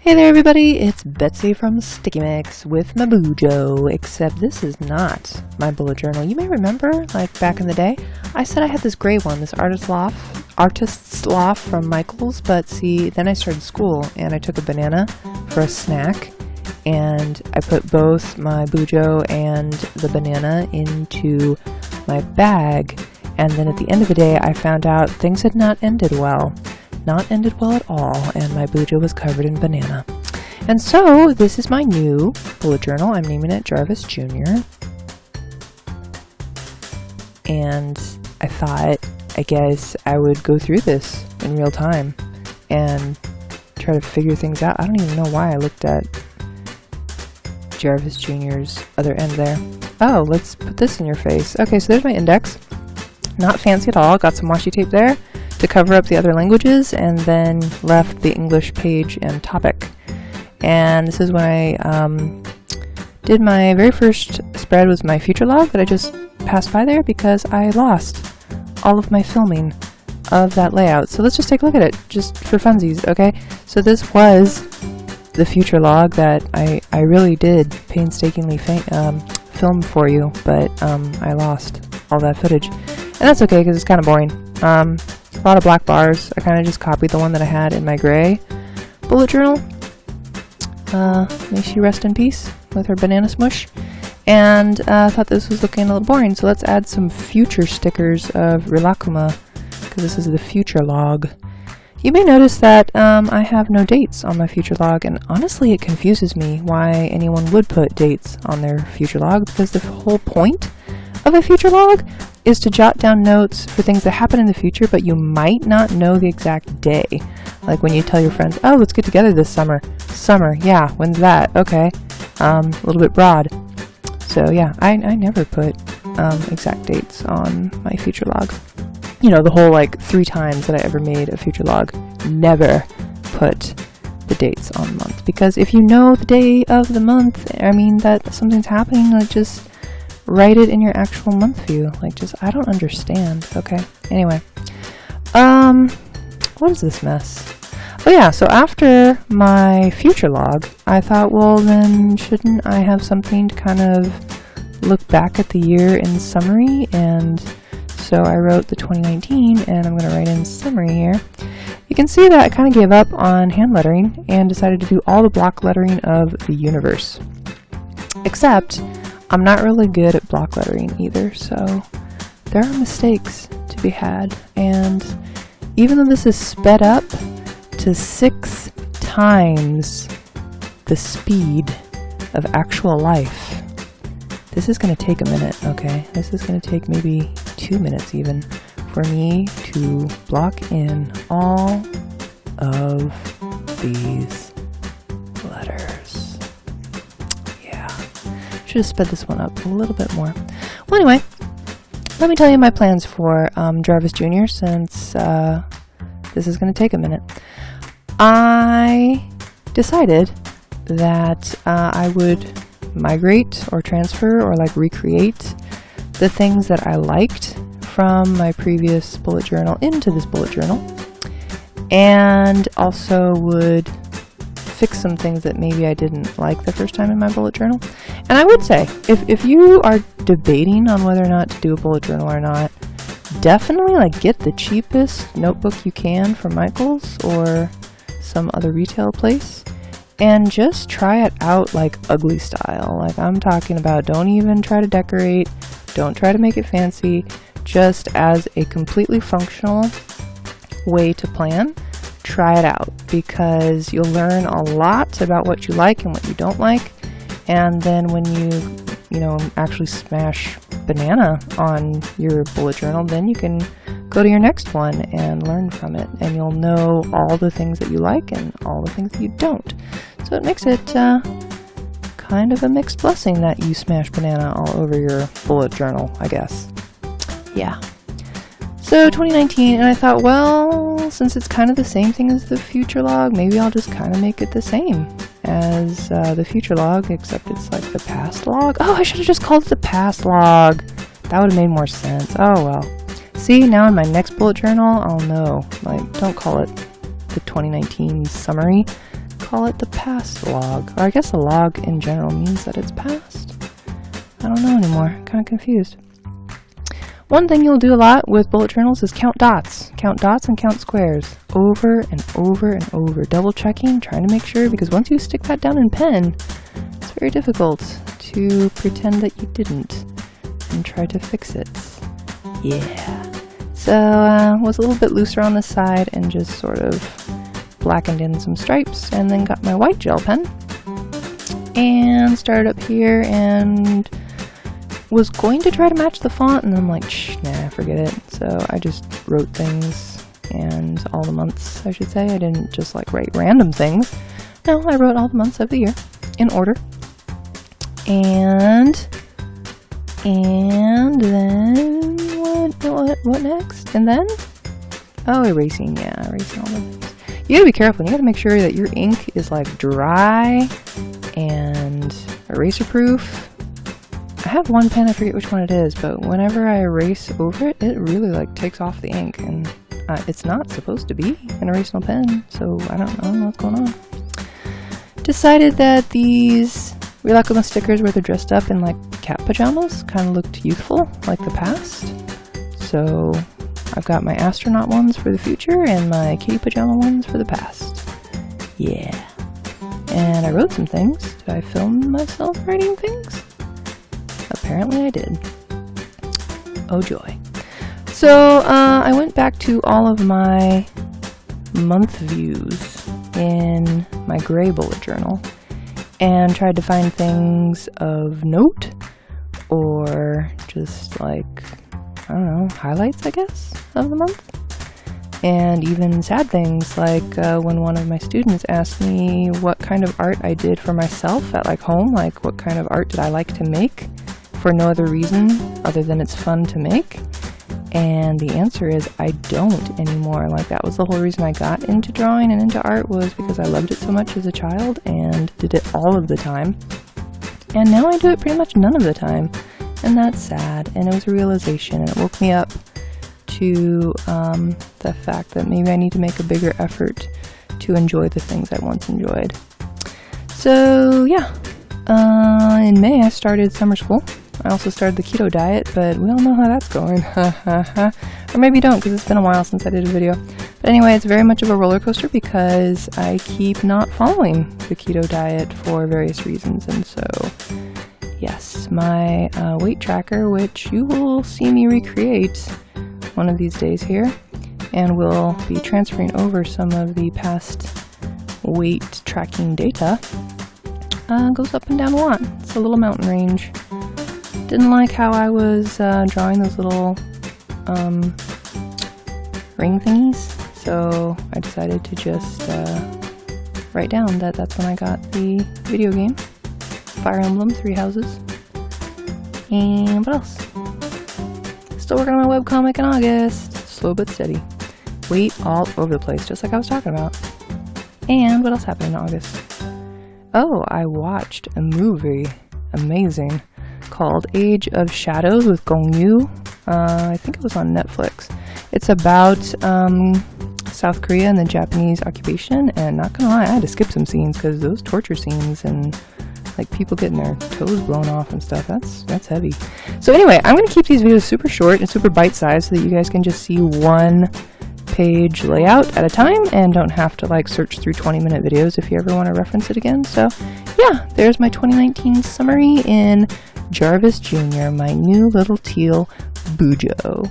Hey there everybody, it's Betsy from Sticky Mix with my BuJo, except this is not my bullet journal. You may remember, like back in the day, I said I had this gray one, this Artist's Loft from Michael's, but see, then I started school and I took a banana for a snack and I put both my BuJo and the banana into my bag, and then at the end of the day I found out things had not ended well. Not ended well at all, and my BuJo was covered in banana. And so, this is my new bullet journal. I'm naming it Jarvis Jr. And I thought, I guess I would go through this in real time and try to figure things out. I don't even know why I looked at Jarvis Jr.'s other end there. Oh, let's put this in your face. Okay, so there's my index. Not fancy at all. Got some washi tape there to cover up the other languages, and then left the English page and topic. And this is when I did my very first spread, was my future log that I just passed by there because I lost all of my filming of that layout. So let's just take a look at it, just for funsies, okay? So this was the future log that I really did painstakingly film for you, but I lost all that footage. And that's okay, because it's kind of boring. A lot of black bars. I kind of just copied the one that I had in my gray bullet journal. May she rest in peace with her banana smush. And I thought this was looking a little boring, so let's add some future stickers of Rilakuma, because this is the future log. You may notice that I have no dates on my future log, and honestly it confuses me why anyone would put dates on their future log, because the whole point of a future log is to jot down notes for things that happen in the future, but you might not know the exact day. Like when you tell your friends, oh, let's get together this summer. Summer, yeah, when's that? Okay, a little bit broad. So yeah, I never put exact dates on my future log. You know, the whole like 3 times that I ever made a future log, never put the dates on the month. Because if you know the day of the month, I mean that something's happening, like just write it in your actual month view. Like, just, I don't understand. Okay. Anyway. What is this mess? Oh yeah, so after my future log, I thought, well then, shouldn't I have something to kind of look back at the year in summary? And so I wrote the 2019, and I'm going to write in summary here. You can see that I kind of gave up on hand lettering and decided to do all the block lettering of the universe. Except, I'm not really good at block lettering either, so there are mistakes to be had. And even though this is sped up to 6 times the speed of actual life, this is going to take a minute, okay? This is going to take maybe 2 minutes even for me to block in all of these letters. Should have sped this one up a little bit more. Well, anyway, let me tell you my plans for Jarvis Jr. since this is going to take a minute. I decided that I would migrate or transfer or like recreate the things that I liked from my previous bullet journal into this bullet journal, and also would fix some things that maybe I didn't like the first time in my bullet journal. And I would say, if you are debating on whether or not to do a bullet journal or not, definitely like get the cheapest notebook you can from Michael's or some other retail place, and just try it out like ugly style. Like I'm talking about, don't even try to decorate, don't try to make it fancy, just as a completely functional way to plan. Try it out, because you'll learn a lot about what you like and what you don't like, and then when you know, actually smash banana on your bullet journal, then you can go to your next one and learn from it, and you'll know all the things that you like and all the things that you don't. So it makes it kind of a mixed blessing that you smash banana all over your bullet journal, I guess. Yeah. So 2019, and I thought, well, since it's kind of the same thing as the future log, maybe I'll just kind of make it the same as the future log, except it's like the past log. Oh, I should have just called it the past log. That would have made more sense. Oh, well. See, now in my next bullet journal, I'll know. Like, don't call it the 2019 summary. call it the past log. Or I guess the log in general means that it's past. I don't know anymore. Kind of confused. One thing you'll do a lot with bullet journals is count dots. Count dots and count squares. Over and over and over. Double checking, trying to make sure, because once you stick that down in pen, it's very difficult to pretend that you didn't and try to fix it. Yeah. So was a little bit looser on the side and just sort of blackened in some stripes, and then got my white gel pen and started up here and was going to try to match the font, and I'm like, nah, forget it. So I just wrote things, and all the months, I should say. I didn't just like write random things. No, I wrote all the months of the year in order. And then what next? And then, oh, erasing. Yeah, erasing all the things. You gotta be careful. You gotta make sure that your ink is like dry and eraser proof. I have one pen, I forget which one it is, but whenever I erase over it, it really like takes off the ink, and it's not supposed to be an erasable pen, so I don't know what's going on. Decided that these Relacoma stickers, where they're dressed up in like cat pajamas, kind of looked youthful, like the past. So I've got my astronaut ones for the future and my kitty pajama ones for the past. Yeah. And I wrote some things. Did I film myself writing things? Apparently I did. Oh joy. So I went back to all of my month views in my gray bullet journal and tried to find things of note, or just like, I don't know, highlights, I guess, of the month. And even sad things, like when one of my students asked me what kind of art I did for myself at like home, like what kind of art did I like to make for no other reason other than it's fun to make. And the answer is I don't anymore. Like, that was the whole reason I got into drawing and into art, was because I loved it so much as a child and did it all of the time. And now I do it pretty much none of the time. And that's sad. And it was a realization, and it woke me up to the fact that maybe I need to make a bigger effort to enjoy the things I once enjoyed. So yeah, in May I started summer school. I also started the keto diet, but we all know how that's going. Or maybe you don't, because it's been a while since I did a video. But anyway, it's very much of a roller coaster because I keep not following the keto diet for various reasons. And so, yes, my weight tracker, which you will see me recreate one of these days here, and we'll be transferring over some of the past weight tracking data, goes up and down a lot. It's a little mountain range. Didn't like how I was drawing those little ring thingies, so I decided to just write down that that's when I got the video game, Fire Emblem 3 Houses. And what else? Still working on my webcomic in August. Slow but steady. Weight all over the place, just like I was talking about. And what else happened in August? Oh, I watched a movie. Amazing. Called Age of Shadows with Gong Yu. I think it was on Netflix. It's about South Korea and the Japanese occupation, and not gonna lie, I had to skip some scenes because those torture scenes and like people getting their toes blown off and stuff, that's heavy. So anyway, I'm gonna keep these videos super short and super bite-sized so that you guys can just see one page layout at a time and don't have to like search through 20-minute videos if you ever want to reference it again. So yeah, there's my 2019 summary in Jarvis Jr., my new little teal BuJo.